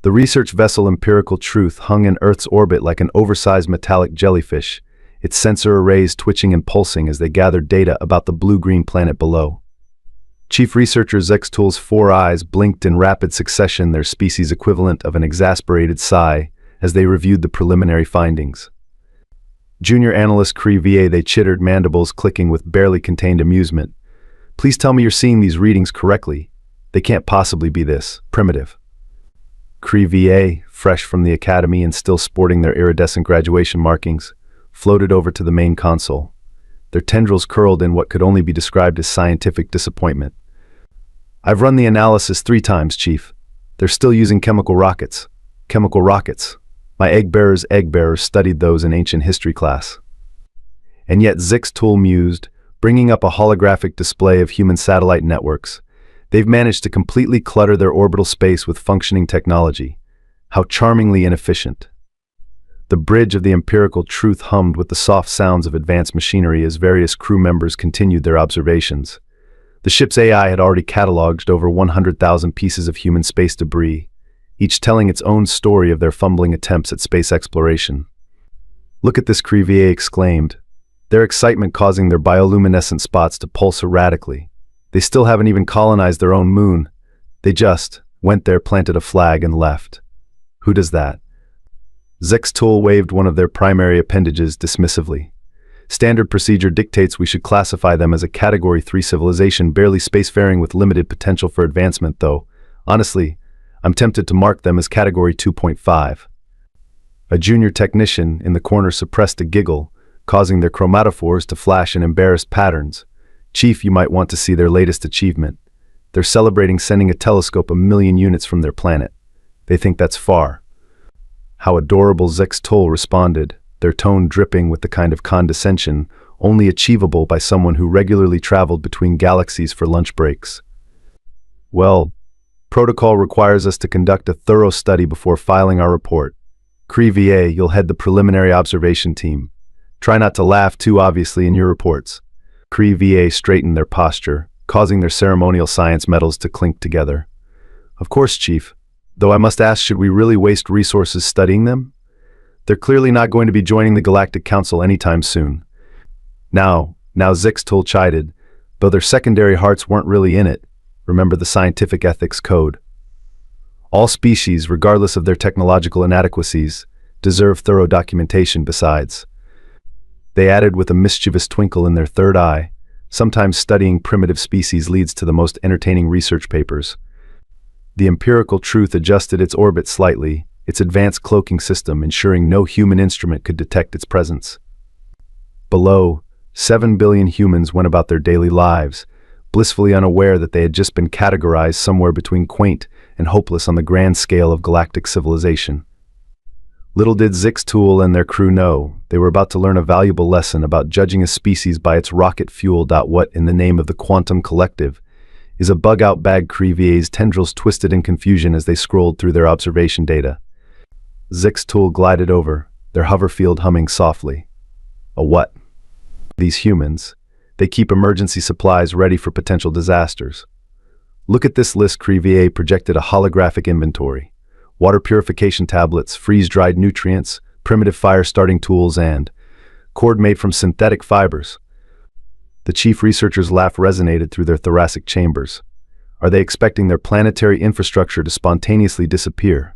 The research vessel Empirical Truth hung in Earth's orbit like an oversized metallic jellyfish, its sensor arrays twitching and pulsing as they gathered data about the blue-green planet below. Chief Researcher Zextool's four eyes blinked in rapid succession, their species equivalent of an exasperated sigh, as they reviewed the preliminary findings. Junior Analyst Cree VA, they chittered, mandibles clicking with barely contained amusement. Please tell me you're seeing these readings correctly. They can't possibly be this primitive. Cree VA, fresh from the academy and still sporting their iridescent graduation markings, floated over to the main console. Their tendrils curled in what could only be described as scientific disappointment. I've run the analysis 3 times, Chief. They're still using chemical rockets. Chemical rockets. My egg bearers studied those in ancient history class. And yet Zextool mused, bringing up a holographic display of human satellite networks. They've managed to completely clutter their orbital space with functioning technology. How charmingly inefficient. The bridge of the Empirical Truth hummed with the soft sounds of advanced machinery as various crew members continued their observations. The ship's AI had already cataloged over 100,000 pieces of human space debris, each telling its own story of their fumbling attempts at space exploration. Look at this, Crevier exclaimed, their excitement causing their bioluminescent spots to pulse erratically. They still haven't even colonized their own moon. They just went there, planted a flag, and left. Who does that? Zextool waved one of their primary appendages dismissively. Standard procedure dictates we should classify them as a Category 3 civilization, barely spacefaring with limited potential for advancement, though, honestly, I'm tempted to mark them as Category 2.5. A junior technician in the corner suppressed a giggle, causing their chromatophores to flash in embarrassed patterns. Chief, you might want to see their latest achievement. They're celebrating sending a telescope 1,000,000 units from their planet. They think that's far. How adorable, Zextool responded, their tone dripping with the kind of condescension only achievable by someone who regularly traveled between galaxies for lunch breaks. Well, protocol requires us to conduct a thorough study before filing our report. Cree VA, you'll head the preliminary observation team. Try not to laugh too obviously in your reports. Cree VA straightened their posture, causing their ceremonial science medals to clink together. Of course, Chief. Though I must ask, should we really waste resources studying them? They're clearly not going to be joining the Galactic Council anytime soon. Now Zextool chided, though their secondary hearts weren't really in it. Remember the scientific ethics code. All species, regardless of their technological inadequacies, deserve thorough documentation besides. They added with a mischievous twinkle in their third eye, sometimes studying primitive species leads to the most entertaining research papers. The Empirical Truth adjusted its orbit slightly, its advanced cloaking system ensuring no human instrument could detect its presence. Below, 7 billion humans went about their daily lives, blissfully unaware that they had just been categorized somewhere between quaint and hopeless on the grand scale of galactic civilization. Little did Zextool and their crew know, they were about to learn a valuable lesson about judging a species by its rocket fuel. What, in the name of the quantum collective, is a bug-out bag? Crevier's tendrils twisted in confusion as they scrolled through their observation data. Zextool glided over, their hoverfield humming softly. A what? These humans. They keep emergency supplies ready for potential disasters. Look at this list. Crevier projected a holographic inventory. Water purification tablets, freeze-dried nutrients, primitive fire-starting tools, and cord made from synthetic fibers. The chief researcher's laugh resonated through their thoracic chambers. Are they expecting their planetary infrastructure to spontaneously disappear?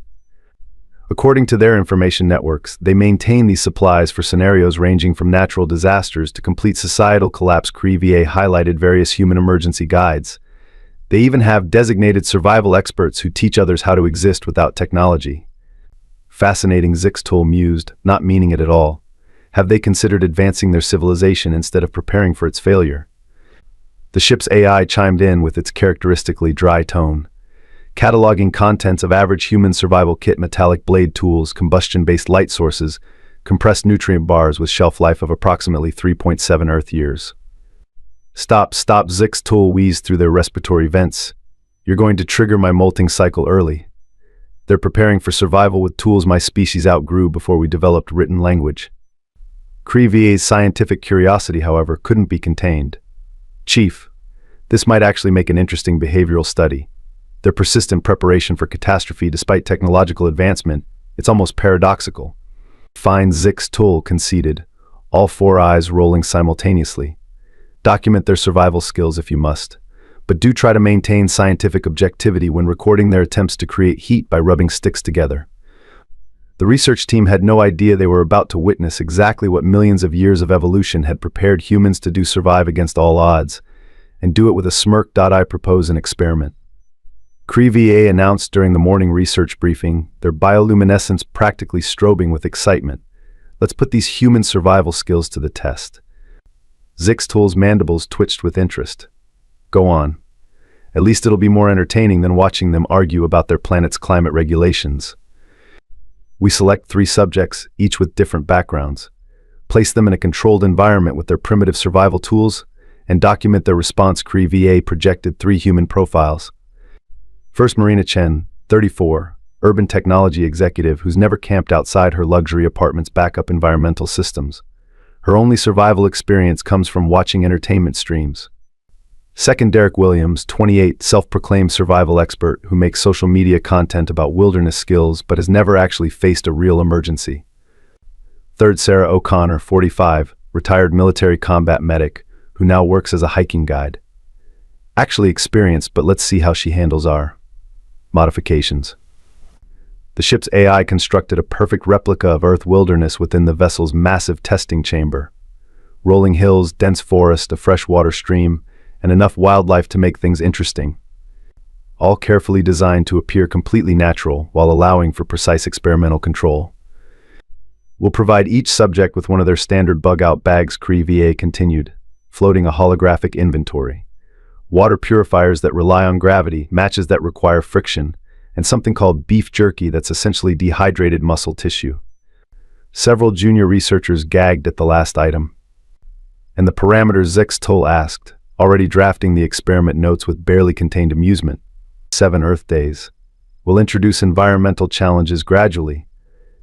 According to their information networks, they maintain these supplies for scenarios ranging from natural disasters to complete societal collapse. Crevier highlighted various human emergency guides. They even have designated survival experts who teach others how to exist without technology. Fascinating, Zextool mused, not meaning it at all. Have they considered advancing their civilization instead of preparing for its failure? The ship's AI chimed in with its characteristically dry tone, cataloging contents of average human survival kit, metallic blade tools, combustion-based light sources, compressed nutrient bars with shelf life of approximately 3.7 Earth years. Stop, Zextool wheezed through their respiratory vents. You're going to trigger my molting cycle early. They're preparing for survival with tools my species outgrew before we developed written language. Crevier's scientific curiosity, however, couldn't be contained. Chief, this might actually make an interesting behavioral study. Their persistent preparation for catastrophe despite technological advancement, it's almost paradoxical. Find Zix's tool conceded, all four eyes rolling simultaneously. Document their survival skills if you must, but do try to maintain scientific objectivity when recording their attempts to create heat by rubbing sticks together. The research team had no idea they were about to witness exactly what millions of years of evolution had prepared humans to do: survive against all odds, and do it with a smirk. I propose an experiment. CRE-VA announced during the morning research briefing, their bioluminescence practically strobing with excitement. Let's put these human survival skills to the test. Zix's tool's mandibles twitched with interest. Go on. At least it'll be more entertaining than watching them argue about their planet's climate regulations. We select 3 subjects, each with different backgrounds, place them in a controlled environment with their primitive survival tools, and document their response. CRE-VA projected 3 human profiles. First, Marina Chen, 34, urban technology executive who's never camped outside her luxury apartment's backup environmental systems. Her only survival experience comes from watching entertainment streams. Second, Derek Williams, 28, self-proclaimed survival expert who makes social media content about wilderness skills but has never actually faced a real emergency. Third, Sarah O'Connor, 45, retired military combat medic who now works as a hiking guide. Actually experienced, but let's see how she handles our modifications. The ship's AI constructed a perfect replica of Earth wilderness within the vessel's massive testing chamber. Rolling hills, dense forest, a freshwater stream, and enough wildlife to make things interesting. All carefully designed to appear completely natural while allowing for precise experimental control. We'll provide each subject with one of their standard bug-out bags. CRE-VA continued, floating a holographic inventory. Water purifiers that rely on gravity, matches that require friction, and something called beef jerky that's essentially dehydrated muscle tissue. Several junior researchers gagged at the last item. And the parameters Zix's tool asked, already drafting the experiment notes with barely contained amusement. 7 Earth days. We'll introduce environmental challenges gradually.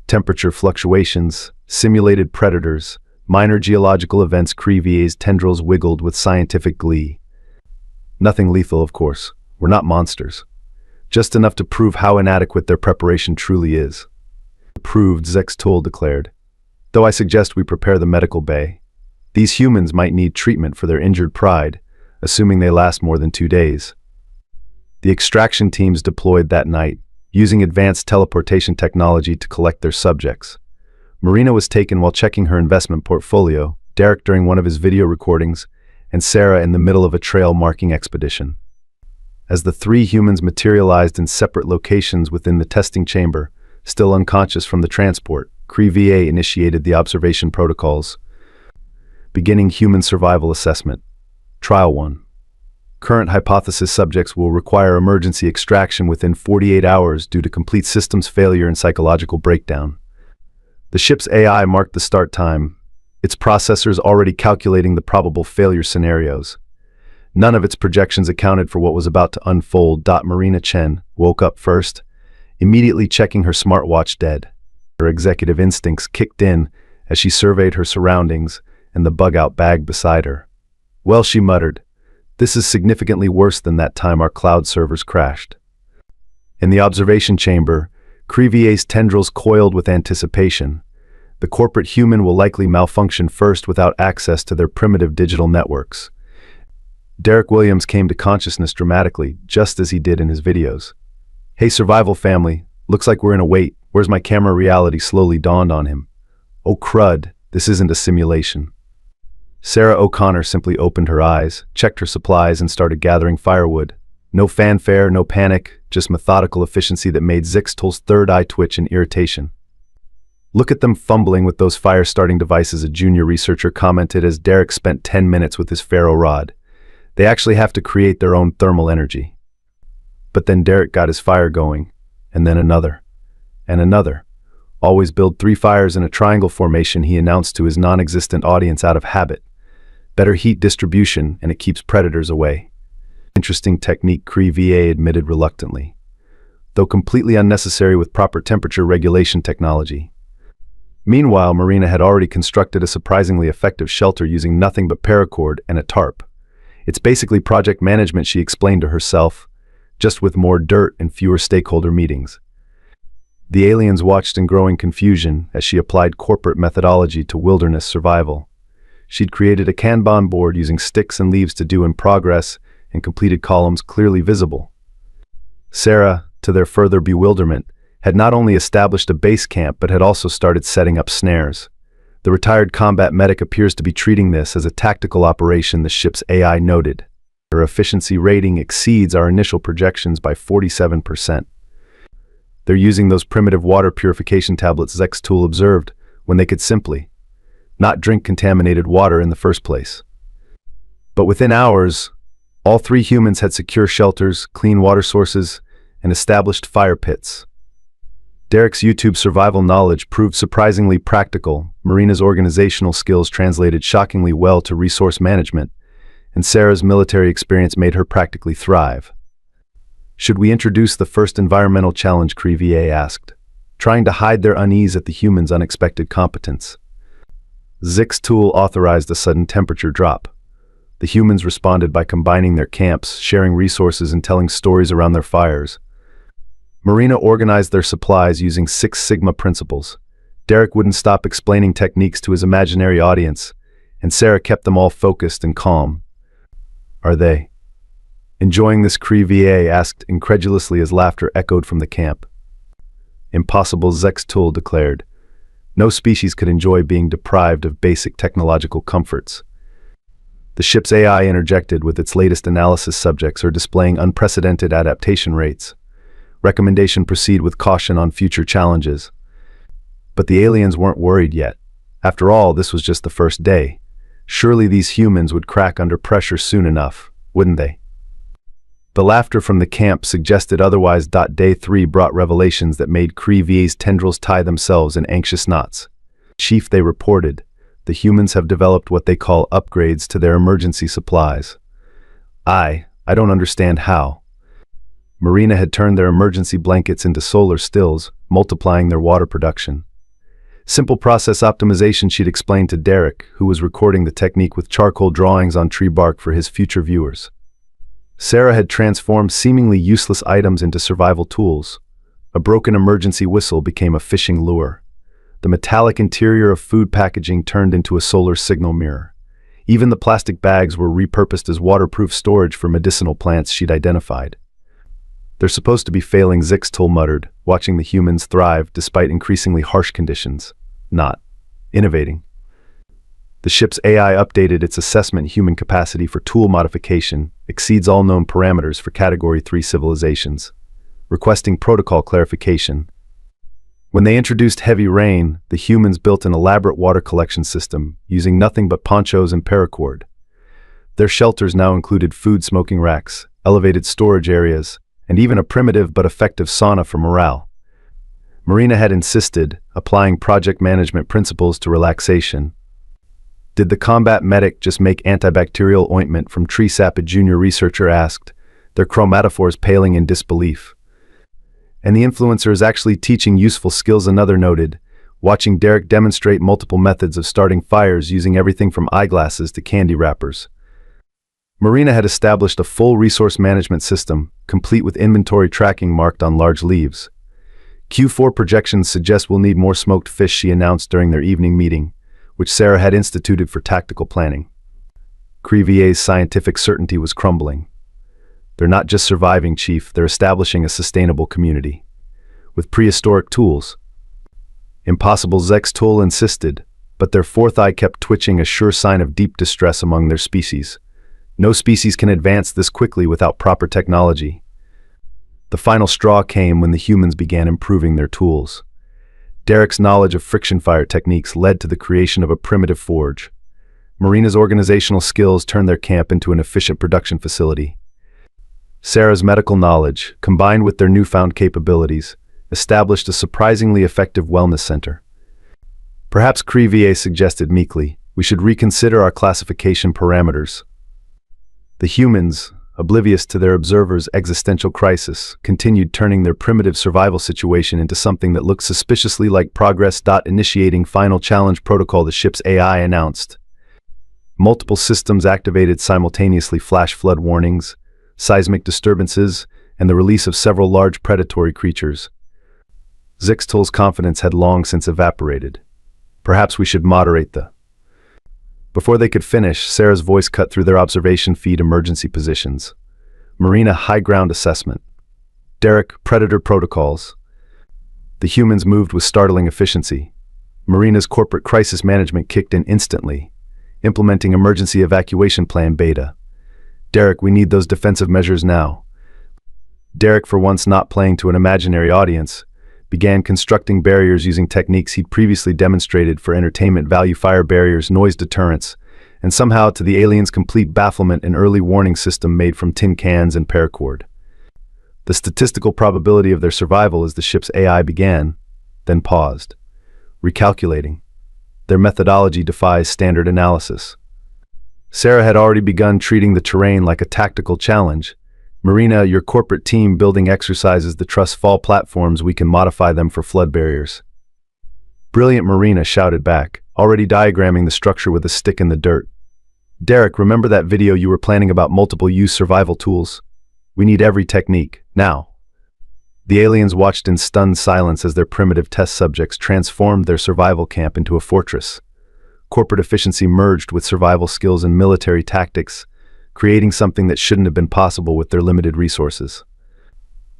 Temperature fluctuations, simulated predators, minor geological events. CRE-VA's tendrils wiggled with scientific glee. Nothing lethal, of course. We're not monsters. Just enough to prove how inadequate their preparation truly is. Approved, Zix's tool declared. Though I suggest we prepare the medical bay. These humans might need treatment for their injured pride, assuming they last more than 2 days. The extraction teams deployed that night, using advanced teleportation technology to collect their subjects. Marina was taken while checking her investment portfolio, Derek during one of his video recordings, and Sarah in the middle of a trail marking expedition. As the 3 humans materialized in separate locations within the testing chamber, still unconscious from the transport, CRE-VA initiated the observation protocols. Beginning human survival assessment. Trial 1. Current hypothesis subjects will require emergency extraction within 48 hours due to complete systems failure and psychological breakdown. The ship's AI marked the start time, its processors already calculating the probable failure scenarios. None of its projections accounted for what was about to unfold. Marina Chen woke up first, immediately checking her smartwatch dead. Her executive instincts kicked in as she surveyed her surroundings and the bug-out bag beside her. Well, she muttered, this is significantly worse than that time our cloud servers crashed. In the observation chamber, CRE-VA's tendrils coiled with anticipation. The corporate human will likely malfunction first without access to their primitive digital networks. Derek Williams came to consciousness dramatically, just as he did in his videos. Hey survival family, looks like we're in a wait. Where's my camera? Reality slowly dawned on him. Oh crud, this isn't a simulation. Sarah O'Connor simply opened her eyes, checked her supplies, and started gathering firewood. No fanfare, no panic, just methodical efficiency that made Zix's tool's third eye twitch in irritation. Look at them fumbling with those fire-starting devices, a junior researcher commented as Derek spent 10 minutes with his ferro rod. They actually have to create their own thermal energy. But then Derek got his fire going, and then another, and another. Always build 3 fires in a triangle formation, he announced to his non-existent audience out of habit. Better heat distribution, and it keeps predators away. Interesting technique, CRE-VA admitted reluctantly, though completely unnecessary with proper temperature regulation technology. Meanwhile, Marina had already constructed a surprisingly effective shelter using nothing but paracord and a tarp. It's basically project management, she explained to herself. just with more dirt and fewer stakeholder meetings. The aliens watched in growing confusion as she applied corporate methodology to wilderness survival. She'd created a Kanban board using sticks and leaves to do in progress and completed columns clearly visible. Sarah, to their further bewilderment, had not only established a base camp but had also started setting up snares. The retired combat medic appears to be treating this as a tactical operation, the ship's AI noted. Her efficiency rating exceeds our initial projections by 47%. They're using those primitive water purification tablets Zextool observed when they could simply not drink contaminated water in the first place. But within hours, all three humans had secure shelters, clean water sources, and established fire pits. Derek's YouTube survival knowledge proved surprisingly practical. Marina's organizational skills translated shockingly well to resource management, and Sarah's military experience made her practically thrive. Should we introduce the first environmental challenge? Crevier asked, trying to hide their unease at the humans' unexpected competence. Zextool authorized a sudden temperature drop. The humans responded by combining their camps, sharing resources, and telling stories around their fires. Marina organized their supplies using Six Sigma principles. Derek wouldn't stop explaining techniques to his imaginary audience, and Sarah kept them all focused and calm. Are they enjoying this? Crevier asked incredulously as laughter echoed from the camp. Impossible, Zextool declared. No species could enjoy being deprived of basic technological comforts. The ship's AI interjected with its latest analysis. Subjects are displaying unprecedented adaptation rates. Recommendation: proceed with caution on future challenges. But the aliens weren't worried yet. After all, this was just the first day. Surely these humans would crack under pressure soon enough, wouldn't they? The laughter from the camp suggested otherwise. Day 3 brought revelations that made Crevier's tendrils tie themselves in anxious knots. Chief, they reported, the humans have developed what they call upgrades to their emergency supplies. I don't understand how. Marina had turned their emergency blankets into solar stills, multiplying their water production. Simple process optimization, she'd explained to Derek, who was recording the technique with charcoal drawings on tree bark for his future viewers. Sarah had transformed seemingly useless items into survival tools. A broken emergency whistle became a fishing lure. The metallic interior of food packaging turned into a solar signal mirror. Even the plastic bags were repurposed as waterproof storage for medicinal plants she'd identified. They're supposed to be failing, Zextool muttered, watching the humans thrive despite increasingly harsh conditions. Not innovating. The ship's AI updated its assessment. Human capacity for tool modification exceeds all known parameters for Category 3 civilizations, requesting protocol clarification. When they introduced heavy rain, the humans built an elaborate water collection system using nothing but ponchos and paracord. Their shelters now included food smoking racks, elevated storage areas, and even a primitive but effective sauna for morale. Marina had insisted, applying project management principles to relaxation. Did the combat medic just make antibacterial ointment from tree sap? A junior researcher asked, their chromatophores paling in disbelief. And the influencer is actually teaching useful skills, another noted, watching Derek demonstrate multiple methods of starting fires using everything from eyeglasses to candy wrappers. Marina had established a full resource management system, complete with inventory tracking marked on large leaves. Q4 projections suggest we'll need more smoked fish, she announced during their evening meeting, which Sarah had instituted for tactical planning. Crevier's scientific certainty was crumbling. They're not just surviving, Chief, they're establishing a sustainable community. With prehistoric tools. Impossible, Zextool insisted, but their fourth eye kept twitching, a sure sign of deep distress among their species. No species can advance this quickly without proper technology. The final straw came when the humans began improving their tools. Derek's knowledge of friction fire techniques led to the creation of a primitive forge. Marina's organizational skills turned their camp into an efficient production facility. Sarah's medical knowledge, combined with their newfound capabilities, established a surprisingly effective wellness center. Perhaps, Crevier suggested meekly, we should reconsider our classification parameters. The humans, oblivious to their observers' existential crisis, continued turning their primitive survival situation into something that looked suspiciously like progress. Initiating final challenge protocol, the ship's AI announced. Multiple systems activated simultaneously: flash flood warnings, seismic disturbances, and the release of several large predatory creatures. Zixtul's confidence had long since evaporated. Perhaps we should moderate the... Before they could finish, Sarah's voice cut through their observation feed emergency positions. Marina, high ground assessment. Derek, predator protocols. The humans moved with startling efficiency. Marina's corporate crisis management kicked in instantly, implementing emergency evacuation plan beta. Derek, we need those defensive measures now. Derek, for once not playing to an imaginary audience, began constructing barriers using techniques he'd previously demonstrated for entertainment value: fire barriers, noise deterrents, and somehow, to the aliens' complete bafflement, an early warning system made from tin cans and paracord. The statistical probability of their survival as the ship's AI began, then paused, recalculating. Their methodology defies standard analysis. Sarah had already begun treating the terrain like a tactical challenge. Marina, your corporate team building exercises the truss fall platforms, we can modify them for flood barriers. Brilliant, Marina shouted back, already diagramming the structure with a stick in the dirt. Derek, remember that video you were planning about multiple-use survival tools? We need every technique, now. The aliens watched in stunned silence as their primitive test subjects transformed their survival camp into a fortress. Corporate efficiency merged with survival skills and military tactics, creating something that shouldn't have been possible with their limited resources.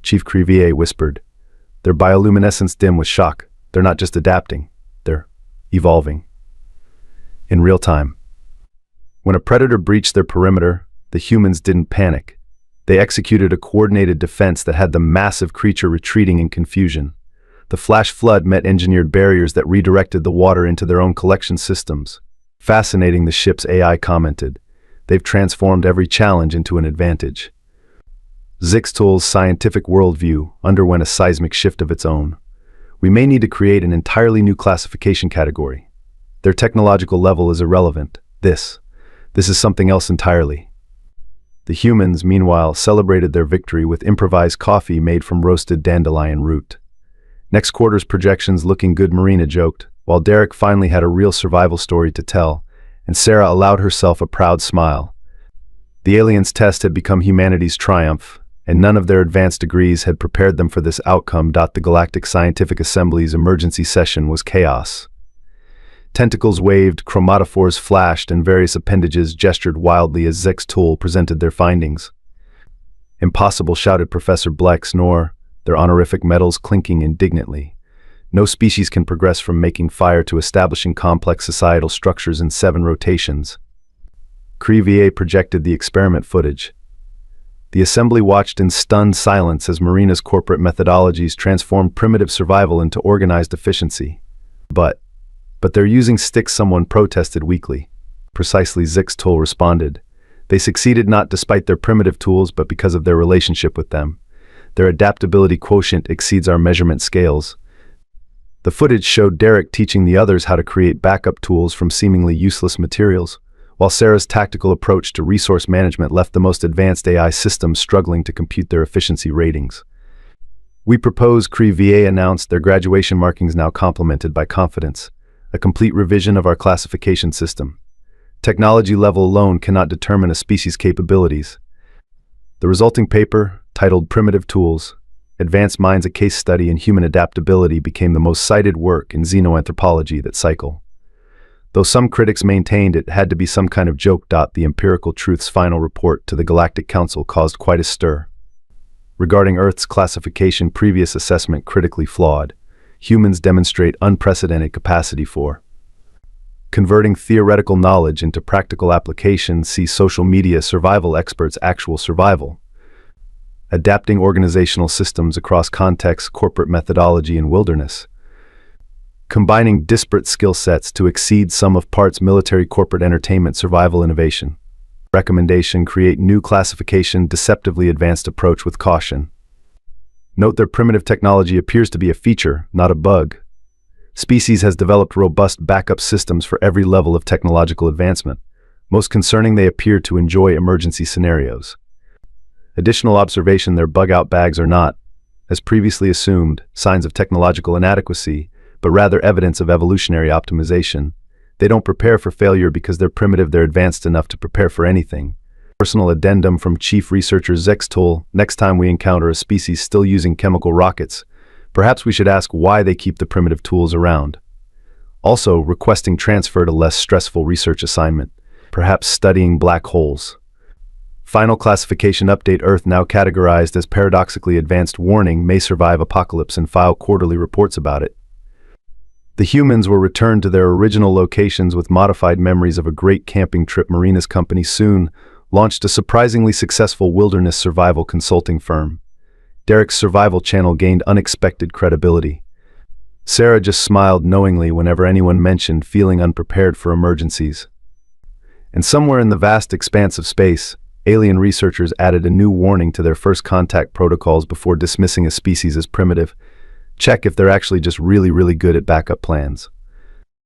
Chief Crevier whispered, their bioluminescence dim with shock. They're not just adapting, they're evolving. In real time. When a predator breached their perimeter, the humans didn't panic. They executed a coordinated defense that had the massive creature retreating in confusion. The flash flood met engineered barriers that redirected the water into their own collection systems. Fascinating, the ship's AI commented. They've transformed every challenge into an advantage. Zixtul's scientific worldview underwent a seismic shift of its own. We may need to create an entirely new classification category. Their technological level is irrelevant. This is something else entirely. The humans, meanwhile, celebrated their victory with improvised coffee made from roasted dandelion root. Next quarter's projections looking good, Marina joked, while Derek finally had a real survival story to tell, and Sarah allowed herself a proud smile. The aliens' test had become humanity's triumph, and none of their advanced degrees had prepared them for this outcome. The Galactic Scientific Assembly's emergency session was chaos. Tentacles waved, chromatophores flashed, and various appendages gestured wildly as Zixtul presented their findings. Impossible, shouted Professor Blex, nor, their honorific medals clinking indignantly. No species can progress from making fire to establishing complex societal structures in 7 rotations. Crevier projected the experiment footage. The assembly watched in stunned silence as Marina's corporate methodologies transformed primitive survival into organized efficiency. But they're using sticks, someone protested weakly. Precisely, Zixtul responded. They succeeded not despite their primitive tools, but because of their relationship with them. Their adaptability quotient exceeds our measurement scales. The footage showed Derek teaching the others how to create backup tools from seemingly useless materials, while Sarah's tactical approach to resource management left the most advanced AI systems struggling to compute their efficiency ratings. We propose, Crevier announced, their graduation markings now complemented by confidence. A complete revision of our classification system. Technology level alone cannot determine a species' capabilities. The resulting paper, titled Primitive Tools, Advanced Minds, a Case Study in Human Adaptability, became the most cited work in xenoanthropology that cycle. Though some critics maintained it had to be some kind of joke. The Empirical Truth's final report to the Galactic Council caused quite a stir. Regarding Earth's classification, previous assessment critically flawed. Humans demonstrate unprecedented capacity for converting theoretical knowledge into practical application. See social media survival experts. Actual survival. Adapting organizational systems across contexts, corporate methodology, and wilderness. Combining disparate skill sets to exceed sum of parts. Military, corporate, entertainment, survival, innovation. Recommendation: create new classification, deceptively advanced approach with caution. Note their primitive technology appears to be a feature, not a bug. Species has developed robust backup systems for every level of technological advancement. Most concerning, they appear to enjoy emergency scenarios. Additional observation: their bug-out bags are not, as previously assumed, signs of technological inadequacy, but rather evidence of evolutionary optimization. They don't prepare for failure because they're primitive, they're advanced enough to prepare for anything. Personal addendum from Chief Researcher Zextol: next time we encounter a species still using chemical rockets, perhaps we should ask why they keep the primitive tools around. Also, requesting transfer to less stressful research assignment, perhaps studying black holes. Final classification update: Earth now categorized as paradoxically advanced. Warning: may survive apocalypse and file quarterly reports about it. The humans were returned to their original locations with modified memories of a great camping trip. Marina's company soon launched a surprisingly successful wilderness survival consulting firm. Derek's survival channel gained unexpected credibility. Sarah just smiled knowingly whenever anyone mentioned feeling unprepared for emergencies. And somewhere in the vast expanse of space, alien researchers added a new warning to their first contact protocols before dismissing a species as primitive. Check if they're actually just really good at backup plans.